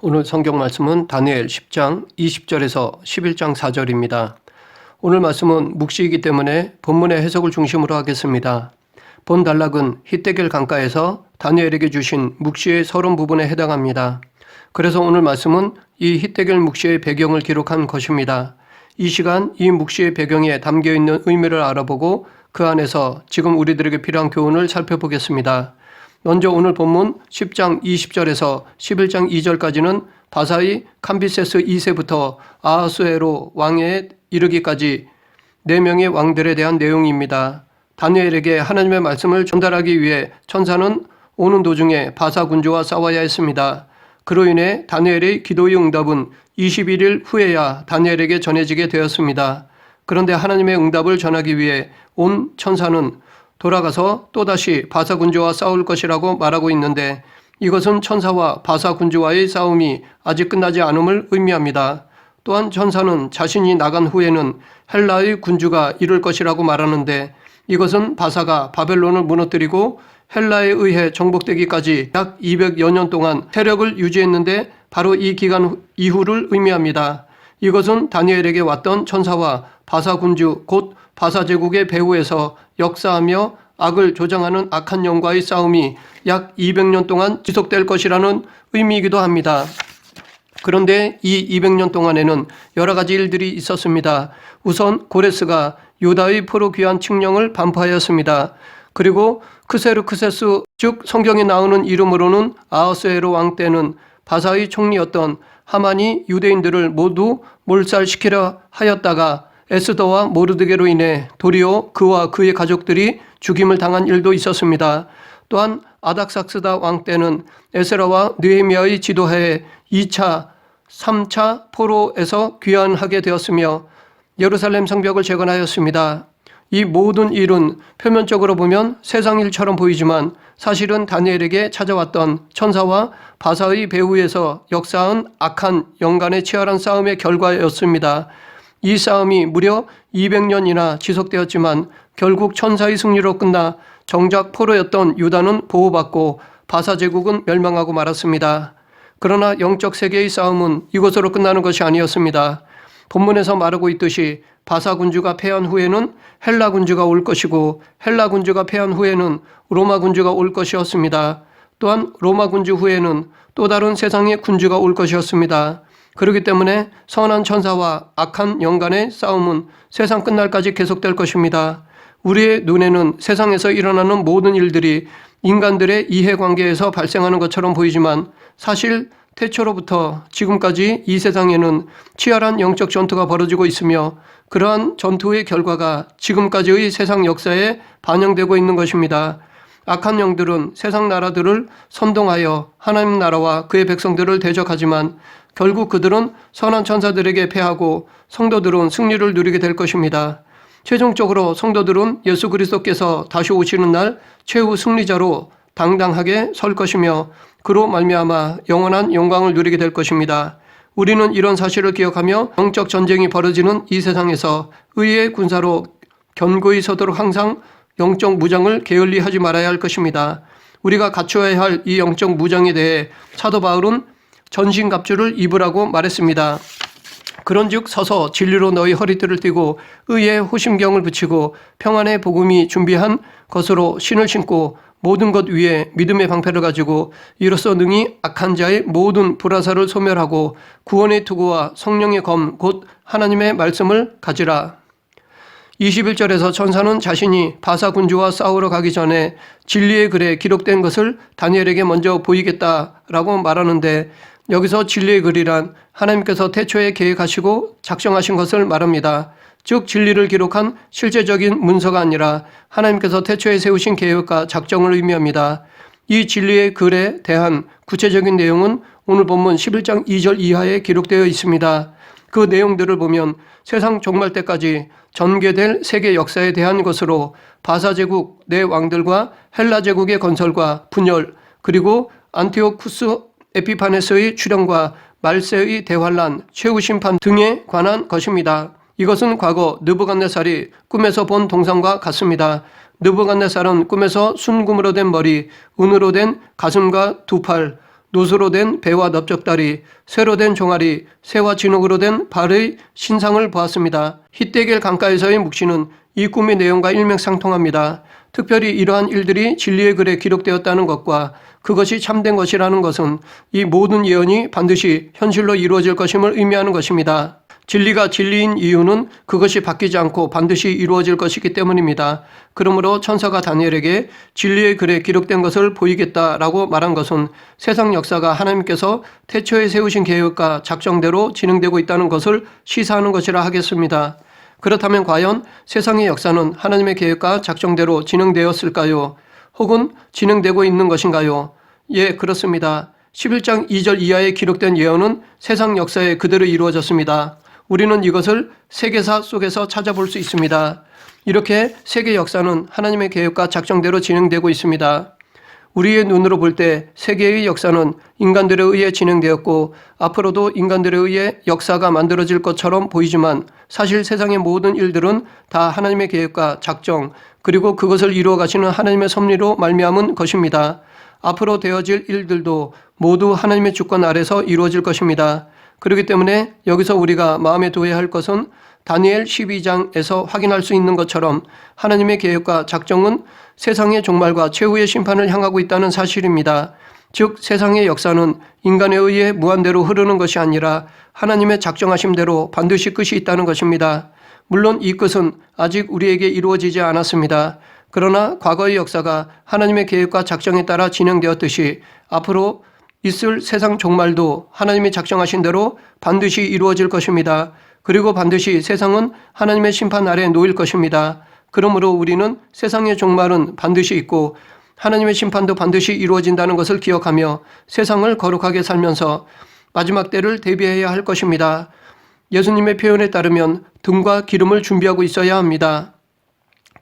오늘 성경 말씀은 다니엘 10장 20절에서 11장 4절입니다. 오늘 말씀은 묵시이기 때문에 본문의 해석을 중심으로 하겠습니다. 본 단락은 히데겔 강가에서 다니엘에게 주신 묵시의 서론 부분에 해당합니다. 그래서 오늘 말씀은 이 히데겔 묵시의 배경을 기록한 것입니다. 이 시간 이 묵시의 배경에 담겨있는 의미를 알아보고 그 안에서 지금 우리들에게 필요한 교훈을 살펴보겠습니다. 먼저 오늘 본문 10장 20절에서 11장 2절까지는 바사의 캄비세스 2세부터 아하수에로 왕에 이르기까지 4명의 왕들에 대한 내용입니다. 다니엘에게 하나님의 말씀을 전달하기 위해 천사는 오는 도중에 바사 군주와 싸워야 했습니다. 그로 인해 다니엘의 기도의 응답은 21일 후에야 다니엘에게 전해지게 되었습니다. 그런데 하나님의 응답을 전하기 위해 온 천사는 돌아가서 또다시 바사 군주와 싸울 것이라고 말하고 있는데 이것은 천사와 바사 군주와의 싸움이 아직 끝나지 않음을 의미합니다. 또한 천사는 자신이 나간 후에는 헬라의 군주가 이룰 것이라고 말하는데 이것은 바사가 바벨론을 무너뜨리고 헬라에 의해 정복되기까지 약 200여 년 동안 세력을 유지했는데 바로 이 기간 이후를 의미합니다. 이것은 다니엘에게 왔던 천사와 바사 군주 곧 바사 제국의 배후에서 역사하며 악을 조장하는 악한 영과의 싸움이 약 200년 동안 지속될 것이라는 의미이기도 합니다. 그런데 이 200년 동안에는 여러 가지 일들이 있었습니다. 우선 고레스가 유다의 포로 귀환 칙령을 반포하였습니다. 그리고 크세르크세스 즉 성경에 나오는 이름으로는 아하수에로 왕 때는 바사의 총리였던 하만이 유대인들을 모두 몰살시키려 하였다가 에스더와 모르드게로 인해 도리어 그와 그의 가족들이 죽임을 당한 일도 있었습니다. 또한 아닥삭스다 왕 때는 에스라와 느헤미야의 지도하에 2차, 3차 포로에서 귀환하게 되었으며 예루살렘 성벽을 재건하였습니다. 이 모든 일은 표면적으로 보면 세상 일처럼 보이지만 사실은 다니엘에게 찾아왔던 천사와 바사의 배후에서 역사한 악한 영간의 치열한 싸움의 결과였습니다. 이 싸움이 무려 200년이나 지속되었지만 결국 천사의 승리로 끝나 정작 포로였던 유다는 보호받고 바사 제국은 멸망하고 말았습니다. 그러나 영적 세계의 싸움은 이것으로 끝나는 것이 아니었습니다. 본문에서 말하고 있듯이 바사 군주가 패한 후에는 헬라 군주가 올 것이고 헬라 군주가 패한 후에는 로마 군주가 올 것이었습니다. 또한 로마 군주 후에는 또 다른 세상의 군주가 올 것이었습니다. 그렇기 때문에 선한 천사와 악한 영간의 싸움은 세상 끝날까지 계속될 것입니다. 우리의 눈에는 세상에서 일어나는 모든 일들이 인간들의 이해관계에서 발생하는 것처럼 보이지만 사실 태초로부터 지금까지 이 세상에는 치열한 영적 전투가 벌어지고 있으며 그러한 전투의 결과가 지금까지의 세상 역사에 반영되고 있는 것입니다. 악한 영들은 세상 나라들을 선동하여 하나님 나라와 그의 백성들을 대적하지만 결국 그들은 선한 천사들에게 패하고 성도들은 승리를 누리게 될 것입니다. 최종적으로 성도들은 예수 그리스도께서 다시 오시는 날 최후 승리자로 당당하게 설 것이며 그로 말미암아 영원한 영광을 누리게 될 것입니다. 우리는 이런 사실을 기억하며 영적 전쟁이 벌어지는 이 세상에서 의의 군사로 견고히 서도록 항상 영적 무장을 게을리하지 말아야 할 것입니다. 우리가 갖추어야 할 이 영적 무장에 대해 사도 바울은 전신갑주를 입으라고 말했습니다. 그런즉 서서 진리로 너희 허리띠를 띠고 의의 호심경을 붙이고 평안의 복음이 준비한 것으로 신을 신고 모든 것 위에 믿음의 방패를 가지고 이로써 능히 악한 자의 모든 불화살을 소멸하고 구원의 투구와 성령의 검 곧 하나님의 말씀을 가지라. 21절에서 천사는 자신이 바사 군주와 싸우러 가기 전에 진리의 글에 기록된 것을 다니엘에게 먼저 보이겠다라고 말하는데 여기서 진리의 글이란 하나님께서 태초에 계획하시고 작정하신 것을 말합니다. 즉 진리를 기록한 실제적인 문서가 아니라 하나님께서 태초에 세우신 계획과 작정을 의미합니다. 이 진리의 글에 대한 구체적인 내용은 오늘 본문 11장 2절 이하에 기록되어 있습니다. 그 내용들을 보면 세상 종말 때까지 전개될 세계 역사에 대한 것으로 바사 제국 내 왕들과 헬라 제국의 건설과 분열 그리고 안티오쿠스 에피파네스의 출현과 말세의 대환란, 최후 심판 등에 관한 것입니다. 이것은 과거 느부갓네살이 꿈에서 본 동상과 같습니다. 느부갓네살은 꿈에서 순금으로 된 머리, 은으로 된 가슴과 두 팔, 노수로 된 배와 넓적다리, 쇠로 된 종아리, 새와 진흙으로 된 발의 신상을 보았습니다. 히데겔 강가에서의 묵시는 이 꿈의 내용과 일맥상통합니다. 특별히 이러한 일들이 진리의 글에 기록되었다는 것과 그것이 참된 것이라는 것은 이 모든 예언이 반드시 현실로 이루어질 것임을 의미하는 것입니다. 진리가 진리인 이유는 그것이 바뀌지 않고 반드시 이루어질 것이기 때문입니다. 그러므로 천사가 다니엘에게 진리의 글에 기록된 것을 보이겠다라고 말한 것은 세상 역사가 하나님께서 태초에 세우신 계획과 작정대로 진행되고 있다는 것을 시사하는 것이라 하겠습니다. 그렇다면 과연 세상의 역사는 하나님의 계획과 작정대로 진행되었을까요? 혹은 진행되고 있는 것인가요? 예, 그렇습니다. 11장 2절 이하에 기록된 예언은 세상 역사에 그대로 이루어졌습니다. 우리는 이것을 세계사 속에서 찾아볼 수 있습니다. 이렇게 세계 역사는 하나님의 계획과 작정대로 진행되고 있습니다. 우리의 눈으로 볼 때 세계의 역사는 인간들에 의해 진행되었고 앞으로도 인간들에 의해 역사가 만들어질 것처럼 보이지만 사실 세상의 모든 일들은 다 하나님의 계획과 작정 그리고 그것을 이루어 가시는 하나님의 섭리로 말미암은 것입니다. 앞으로 되어질 일들도 모두 하나님의 주권 아래서 이루어질 것입니다. 그렇기 때문에 여기서 우리가 마음에 두어야 할 것은 다니엘 12장에서 확인할 수 있는 것처럼 하나님의 계획과 작정은 세상의 종말과 최후의 심판을 향하고 있다는 사실입니다. 즉 세상의 역사는 인간에 의해 무한대로 흐르는 것이 아니라 하나님의 작정하심대로 반드시 끝이 있다는 것입니다. 물론 이 끝은 아직 우리에게 이루어지지 않았습니다. 그러나 과거의 역사가 하나님의 계획과 작정에 따라 진행되었듯이 앞으로 있을 세상 종말도 하나님이 작정하신 대로 반드시 이루어질 것입니다. 그리고 반드시 세상은 하나님의 심판 아래 놓일 것입니다. 그러므로 우리는 세상의 종말은 반드시 있고 하나님의 심판도 반드시 이루어진다는 것을 기억하며 세상을 거룩하게 살면서 마지막 때를 대비해야 할 것입니다. 예수님의 표현에 따르면 등과 기름을 준비하고 있어야 합니다.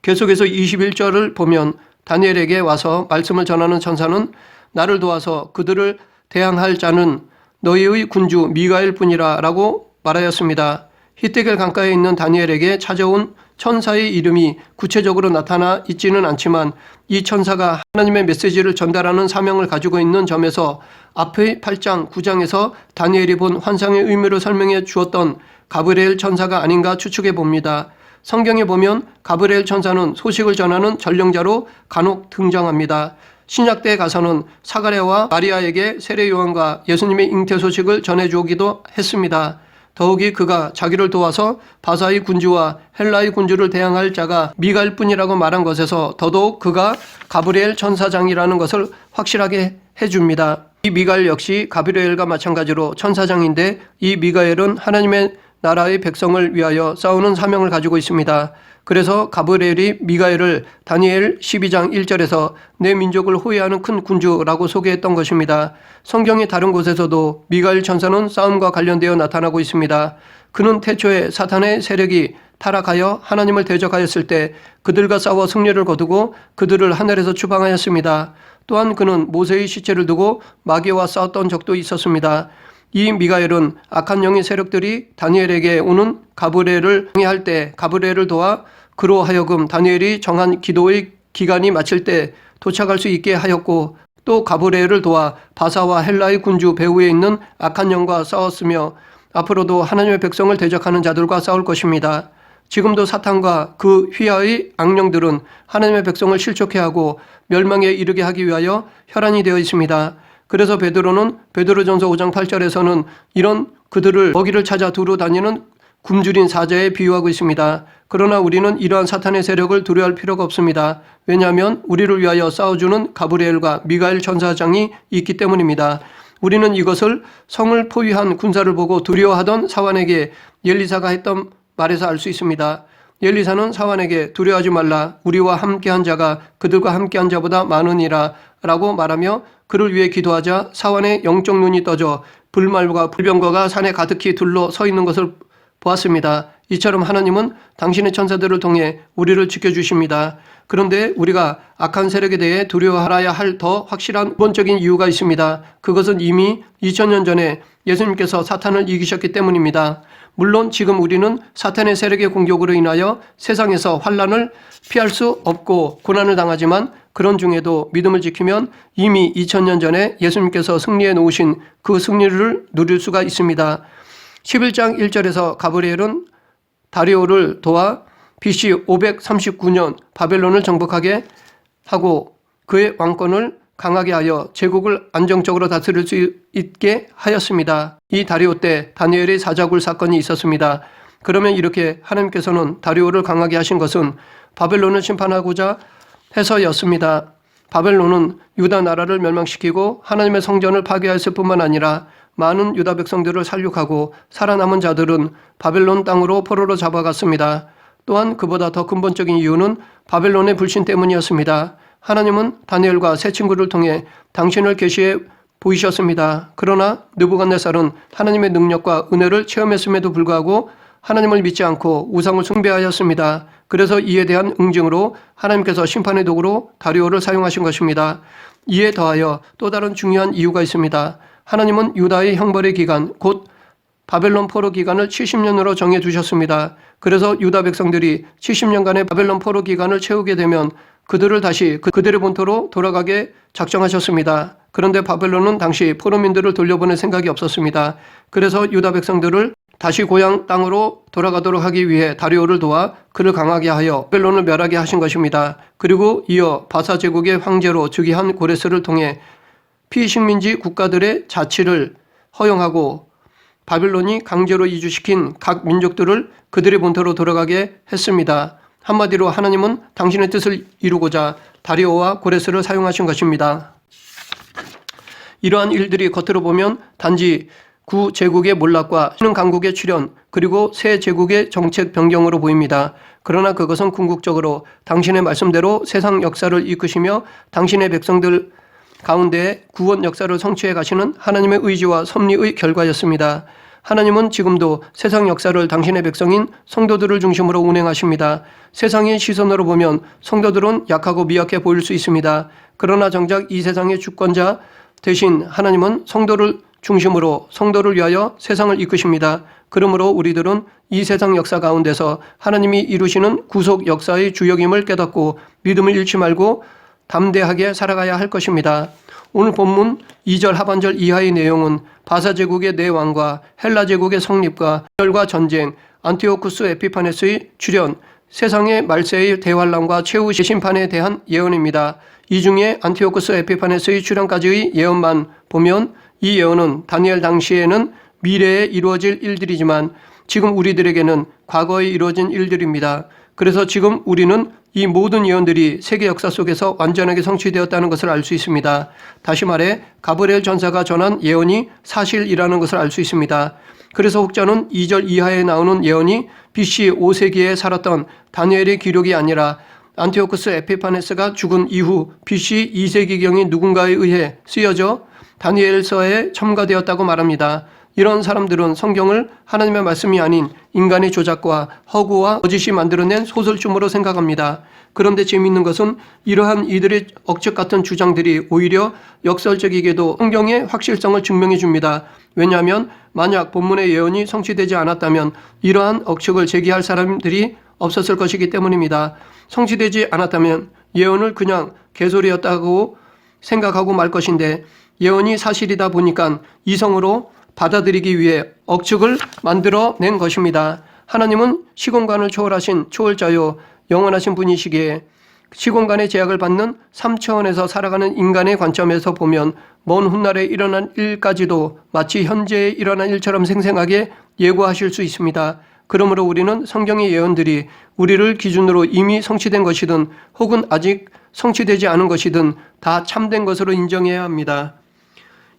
계속해서 21절을 보면 다니엘에게 와서 말씀을 전하는 천사는 나를 도와서 그들을 대항할 자는 너희의 군주 미가엘 뿐이라 라고 말하였습니다. 히데겔 강가에 있는 다니엘에게 찾아온 천사의 이름이 구체적으로 나타나 있지는 않지만 이 천사가 하나님의 메시지를 전달하는 사명을 가지고 있는 점에서 앞의 8장, 9장에서 다니엘이 본 환상의 의미를 설명해 주었던 가브리엘 천사가 아닌가 추측해 봅니다. 성경에 보면 가브리엘 천사는 소식을 전하는 전령자로 간혹 등장합니다. 신약 때에 가서는 사가랴와 마리아에게 세례 요한과 예수님의 잉태 소식을 전해주기도 했습니다. 더욱이 그가 자기를 도와서 바사의 군주와 헬라의 군주를 대항할 자가 미가엘 뿐이라고 말한 것에서 더더욱 그가 가브리엘 천사장이라는 것을 확실하게 해줍니다. 이 미가엘 역시 가브리엘과 마찬가지로 천사장인데 이 미가엘은 하나님의 나라의 백성을 위하여 싸우는 사명을 가지고 있습니다. 그래서 가브리엘이 미가엘을 다니엘 12장 1절에서 내 민족을 호위하는 큰 군주라고 소개했던 것입니다. 성경의 다른 곳에서도 미가엘 천사는 싸움과 관련되어 나타나고 있습니다. 그는 태초에 사탄의 세력이 타락하여 하나님을 대적하였을 때 그들과 싸워 승리를 거두고 그들을 하늘에서 추방하였습니다. 또한 그는 모세의 시체를 두고 마귀와 싸웠던 적도 있었습니다. 이 미가엘은 악한 영의 세력들이 다니엘에게 오는 가브리엘을 항해할 때 가브리엘을 도와 그로 하여금 다니엘이 정한 기도의 기간이 마칠 때 도착할 수 있게 하였고 또 가브리엘을 도와 바사와 헬라의 군주 배후에 있는 악한 영과 싸웠으며 앞으로도 하나님의 백성을 대적하는 자들과 싸울 것입니다. 지금도 사탄과 그 휘하의 악령들은 하나님의 백성을 실족해 하고 멸망에 이르게 하기 위하여 혈안이 되어 있습니다. 그래서 베드로는 베드로전서 5장 8절에서는 이런 그들을 먹이를 찾아 두루 다니는 굶주린 사자에 비유하고 있습니다. 그러나 우리는 이러한 사탄의 세력을 두려워할 필요가 없습니다. 왜냐하면 우리를 위하여 싸워주는 가브리엘과 미가엘 천사장이 있기 때문입니다. 우리는 이것을 성을 포위한 군사를 보고 두려워하던 사환에게 엘리사가 했던 말에서 알 수 있습니다. 엘리사는 사환에게 두려워하지 말라 우리와 함께한 자가 그들과 함께한 자보다 많으니라 라고 말하며 그를 위해 기도하자 사환의 영적 눈이 떠져 불말과 불병거가 산에 가득히 둘러 서 있는 것을 보았습니다. 이처럼 하나님은 당신의 천사들을 통해 우리를 지켜주십니다. 그런데 우리가 악한 세력에 대해 두려워하라야 할 더 확실한 근본적인 이유가 있습니다. 그것은 이미 2000년 전에 예수님께서 사탄을 이기셨기 때문입니다. 물론 지금 우리는 사탄의 세력의 공격으로 인하여 세상에서 환난을 피할 수 없고 고난을 당하지만 그런 중에도 믿음을 지키면 이미 2000년 전에 예수님께서 승리해 놓으신 그 승리를 누릴 수가 있습니다. 11장 1절에서 가브리엘은 다리오를 도와 BC 539년 바벨론을 정복하게 하고 그의 왕권을 강하게 하여 제국을 안정적으로 다스릴 수 있게 하였습니다. 이 다리오 때 다니엘의 사자굴 사건이 있었습니다. 그러면 이렇게 하나님께서는 다리오를 강하게 하신 것은 바벨론을 심판하고자 해서였습니다. 바벨론은 유다 나라를 멸망시키고 하나님의 성전을 파괴했을 뿐만 아니라 많은 유다 백성들을 살육하고 살아남은 자들은 바벨론 땅으로 포로로 잡아갔습니다. 또한 그보다 더 근본적인 이유는 바벨론의 불신 때문이었습니다. 하나님은 다니엘과 세 친구를 통해 당신을 계시해 보이셨습니다. 그러나 느부갓네살은 하나님의 능력과 은혜를 체험했음에도 불구하고 하나님을 믿지 않고 우상을 숭배하였습니다. 그래서 이에 대한 응징으로 하나님께서 심판의 도구로 다리오를 사용하신 것입니다. 이에 더하여 또 다른 중요한 이유가 있습니다. 하나님은 유다의 형벌의 기간, 곧 바벨론 포로 기간을 70년으로 정해 두셨습니다. 그래서 유다 백성들이 70년간의 바벨론 포로 기간을 채우게 되면 그들을 다시 그들의 본토로 돌아가게 작정하셨습니다. 그런데 바벨론은 당시 포로민들을 돌려보낼 생각이 없었습니다. 그래서 유다 백성들을 다시 고향 땅으로 돌아가도록 하기 위해 다리오를 도와 그를 강하게 하여 바벨론을 멸하게 하신 것입니다. 그리고 이어 바사 제국의 황제로 즉위한 고레스를 통해 피식민지 국가들의 자치를 허용하고 바벨론이 강제로 이주시킨 각 민족들을 그들의 본토로 돌아가게 했습니다. 한마디로 하나님은 당신의 뜻을 이루고자 다리오와 고레스를 사용하신 것입니다. 이러한 일들이 겉으로 보면 단지 구 제국의 몰락과 신흥 강국의 출현 그리고 새 제국의 정책 변경으로 보입니다. 그러나 그것은 궁극적으로 당신의 말씀대로 세상 역사를 이끄시며 당신의 백성들 가운데 구원 역사를 성취해 가시는 하나님의 의지와 섭리의 결과였습니다. 하나님은 지금도 세상 역사를 당신의 백성인 성도들을 중심으로 운행하십니다. 세상의 시선으로 보면 성도들은 약하고 미약해 보일 수 있습니다. 그러나 정작 이 세상의 주권자 대신 하나님은 성도를 중심으로 성도를 위하여 세상을 이끄십니다. 그러므로 우리들은 이 세상 역사 가운데서 하나님이 이루시는 구속 역사의 주역임을 깨닫고 믿음을 잃지 말고 담대하게 살아가야 할 것입니다. 오늘 본문 2절 하반절 이하의 내용은 바사 제국의 네 왕과 헬라 제국의 성립과 혈과 전쟁, 안티오쿠스 에피파네스의 출현, 세상의 말세의 대환란과 최후 심판에 대한 예언입니다. 이 중에 안티오쿠스 에피파네스의 출현까지의 예언만 보면 이 예언은 다니엘 당시에는 미래에 이루어질 일들이지만 지금 우리들에게는 과거에 이루어진 일들입니다. 그래서 지금 우리는 이 모든 예언들이 세계 역사 속에서 완전하게 성취되었다는 것을 알 수 있습니다. 다시 말해 가브리엘 전사가 전한 예언이 사실이라는 것을 알 수 있습니다. 그래서 혹자는 2절 이하에 나오는 예언이 BC 5세기에 살았던 다니엘의 기록이 아니라 안티오쿠스 에피파네스가 죽은 이후 BC 2세기경의 누군가에 의해 쓰여져 다니엘서에 첨가되었다고 말합니다. 이런 사람들은 성경을 하나님의 말씀이 아닌 인간의 조작과 허구와 거짓이 만들어낸 소설쯤으로 생각합니다. 그런데 재미있는 것은 이러한 이들의 억측 같은 주장들이 오히려 역설적이게도 성경의 확실성을 증명해 줍니다. 왜냐하면 만약 본문의 예언이 성취되지 않았다면 이러한 억측을 제기할 사람들이 없었을 것이기 때문입니다. 성취되지 않았다면 예언을 그냥 개소리였다고 생각하고 말 것인데 예언이 사실이다 보니까 이성으로 받아들이기 위해 억측을 만들어낸 것입니다. 하나님은 시공간을 초월하신 초월자요 영원하신 분이시기에 시공간의 제약을 받는 3차원에서 살아가는 인간의 관점에서 보면 먼 훗날에 일어난 일까지도 마치 현재에 일어난 일처럼 생생하게 예고하실 수 있습니다. 그러므로 우리는 성경의 예언들이 우리를 기준으로 이미 성취된 것이든 혹은 아직 성취되지 않은 것이든 다 참된 것으로 인정해야 합니다.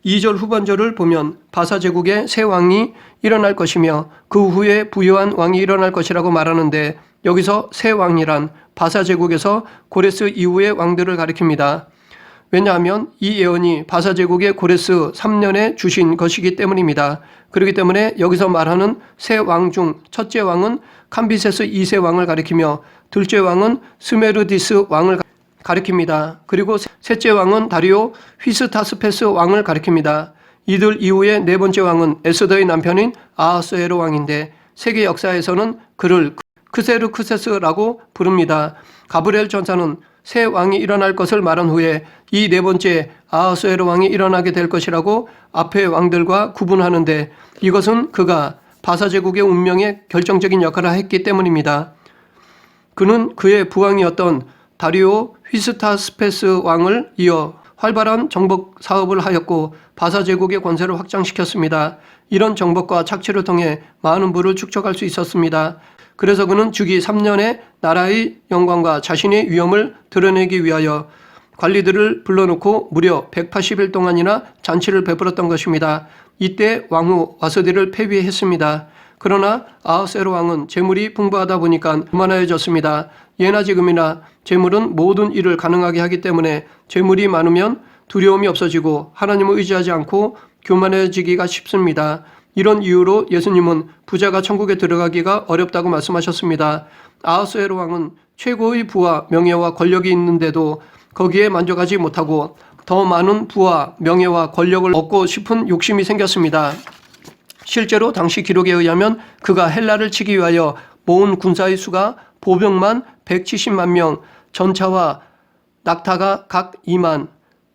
2절 후반절을 보면 바사 제국의 새 왕이 일어날 것이며 그 후에 부유한 왕이 일어날 것이라고 말하는데 여기서 새 왕이란 바사 제국에서 고레스 이후의 왕들을 가리킵니다. 왜냐하면 이 예언이 바사 제국의 고레스 3년에 주신 것이기 때문입니다. 그렇기 때문에 여기서 말하는 새 왕 중 첫째 왕은 캄비세스 2세 왕을 가리키며 둘째 왕은 스메르디스 왕을 가리킵니다. 그리고 셋째 왕은 다리오 휘스타스페스 왕을 가리킵니다. 이들 이후에 네 번째 왕은 에스더의 남편인 아하스에로 왕인데 세계 역사에서는 그를 크세르크세스라고 부릅니다. 가브리엘 전사는 새 왕이 일어날 것을 말한 후에 이 네 번째 아하수에로 왕이 일어나게 될 것이라고 앞의 왕들과 구분하는데, 이것은 그가 바사제국의 운명에 결정적인 역할을 했기 때문입니다. 그는 그의 부왕이었던 다리오 휘스타스페스 왕을 이어 활발한 정복 사업을 하였고 바사제국의 권세를 확장시켰습니다. 이런 정복과 착취를 통해 많은 부를 축적할 수 있었습니다. 그래서 그는 주기 3년에 나라의 영광과 자신의 위엄을 드러내기 위하여 관리들을 불러놓고 무려 180일 동안이나 잔치를 베풀었던 것입니다. 이때 왕후 와스디를 폐위했습니다. 그러나 아하수에로 왕은 재물이 풍부하다 보니까 교만해졌습니다. 예나 지금이나 재물은 모든 일을 가능하게 하기 때문에 재물이 많으면 두려움이 없어지고 하나님을 의지하지 않고 교만해지기가 쉽습니다. 이런 이유로 예수님은 부자가 천국에 들어가기가 어렵다고 말씀하셨습니다. 아하수에로 왕은 최고의 부와 명예와 권력이 있는데도 거기에 만족하지 못하고 더 많은 부와 명예와 권력을 얻고 싶은 욕심이 생겼습니다. 실제로 당시 기록에 의하면 그가 헬라를 치기 위하여 모은 군사의 수가 보병만 170만 명, 전차와 낙타가 각 2만,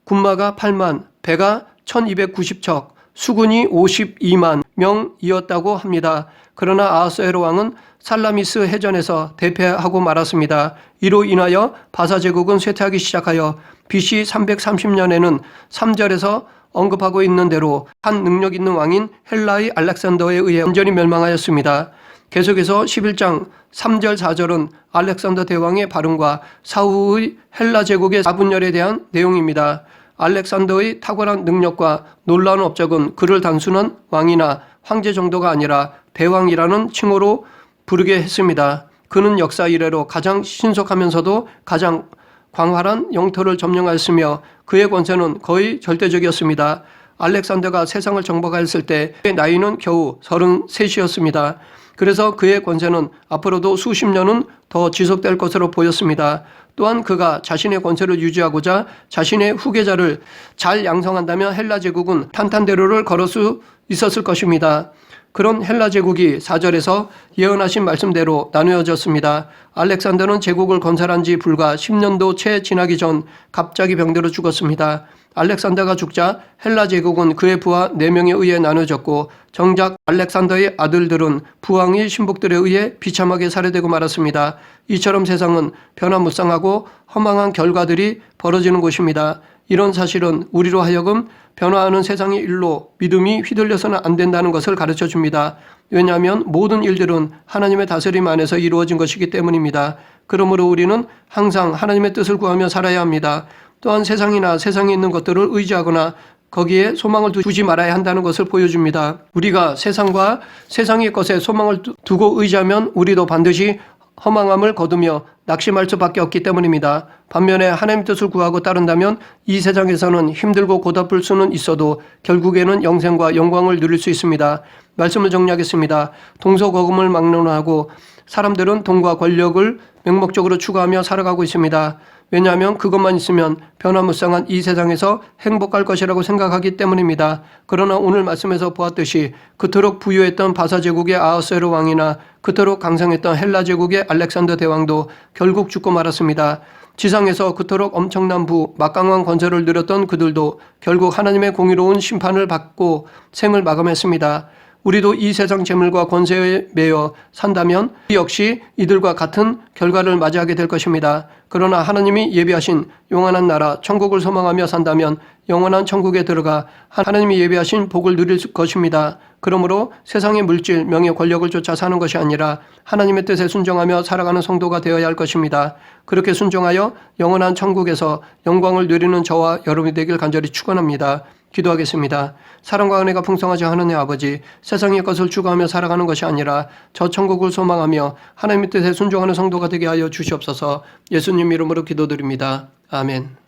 군마가 8만, 배가 1290척, 수군이 52만 명이었다고 합니다. 그러나 아하수에로 왕은 살라미스 해전에서 대패하고 말았습니다. 이로 인하여 바사제국은 쇠퇴하기 시작하여 BC 330년에는 3절에서 언급하고 있는 대로 한 능력 있는 왕인 헬라의 알렉산더에 의해 완전히 멸망하였습니다. 계속해서 11장 3절 4절은 알렉산더 대왕의 발언과 사후의 헬라 제국의 자분열에 대한 내용입니다. 알렉산더의 탁월한 능력과 놀라운 업적은 그를 단순한 왕이나 황제 정도가 아니라 대왕이라는 칭호로 부르게 했습니다. 그는 역사 이래로 가장 신속하면서도 가장 광활한 영토를 점령하였으며 그의 권세는 거의 절대적이었습니다. 알렉산더가 세상을 정복하였을 때 그의 나이는 겨우 33이었습니다. 그래서 그의 권세는 앞으로도 수십 년은 더 지속될 것으로 보였습니다. 또한 그가 자신의 권세를 유지하고자 자신의 후계자를 잘 양성한다면 헬라 제국은 탄탄대로를 걸을 수 있었을 것입니다. 그런 헬라 제국이 4절에서 예언하신 말씀대로 나누어졌습니다. 알렉산더는 제국을 건설한 지 불과 10년도 채 지나기 전 갑자기 병들어 죽었습니다. 알렉산더가 죽자 헬라 제국은 그의 부하 4명에 의해 나눠졌고 정작 알렉산더의 아들들은 부왕의 신복들에 의해 비참하게 살해되고 말았습니다. 이처럼 세상은 변화무쌍하고 허망한 결과들이 벌어지는 곳입니다. 이런 사실은 우리로 하여금 변화하는 세상의 일로 믿음이 휘둘려서는 안 된다는 것을 가르쳐 줍니다. 왜냐하면 모든 일들은 하나님의 다스림 안에서 이루어진 것이기 때문입니다. 그러므로 우리는 항상 하나님의 뜻을 구하며 살아야 합니다. 또한 세상이나 세상에 있는 것들을 의지하거나 거기에 소망을 두지 말아야 한다는 것을 보여줍니다. 우리가 세상과 세상의 것에 소망을 두고 의지하면 우리도 반드시 허망함을 거두며 낙심할 수밖에 없기 때문입니다. 반면에 하나님의 뜻을 구하고 따른다면 이 세상에서는 힘들고 고달플 수는 있어도 결국에는 영생과 영광을 누릴 수 있습니다. 말씀을 정리하겠습니다. 동서고금을 막론하고 사람들은 돈과 권력을 맹목적으로 추구하며 살아가고 있습니다. 왜냐하면 그것만 있으면 변화무쌍한 이 세상에서 행복할 것이라고 생각하기 때문입니다. 그러나 오늘 말씀에서 보았듯이 그토록 부유했던 바사제국의 아하수에로 왕이나 그토록 강성했던 헬라 제국의 알렉산더 대왕도 결국 죽고 말았습니다. 지상에서 그토록 엄청난 막강한 권세를 누렸던 그들도 결국 하나님의 공의로운 심판을 받고 생을 마감했습니다. 우리도 이 세상 재물과 권세에 매여 산다면 역시 이들과 같은 결과를 맞이하게 될 것입니다. 그러나 하나님이 예비하신 영원한 나라 천국을 소망하며 산다면 영원한 천국에 들어가 하나님이 예비하신 복을 누릴 것입니다. 그러므로 세상의 물질, 명예, 권력을 쫓아 사는 것이 아니라 하나님의 뜻에 순종하며 살아가는 성도가 되어야 할 것입니다. 그렇게 순종하여 영원한 천국에서 영광을 누리는 저와 여러분이 되길 간절히 축원합니다. 기도하겠습니다. 사랑과 은혜가 풍성하지 하나님 아버지, 세상의 것을 추구하며 살아가는 것이 아니라 저 천국을 소망하며 하나님의 뜻에 순종하는 성도가 되게 하여 주시옵소서. 예수님 이름으로 기도드립니다. 아멘.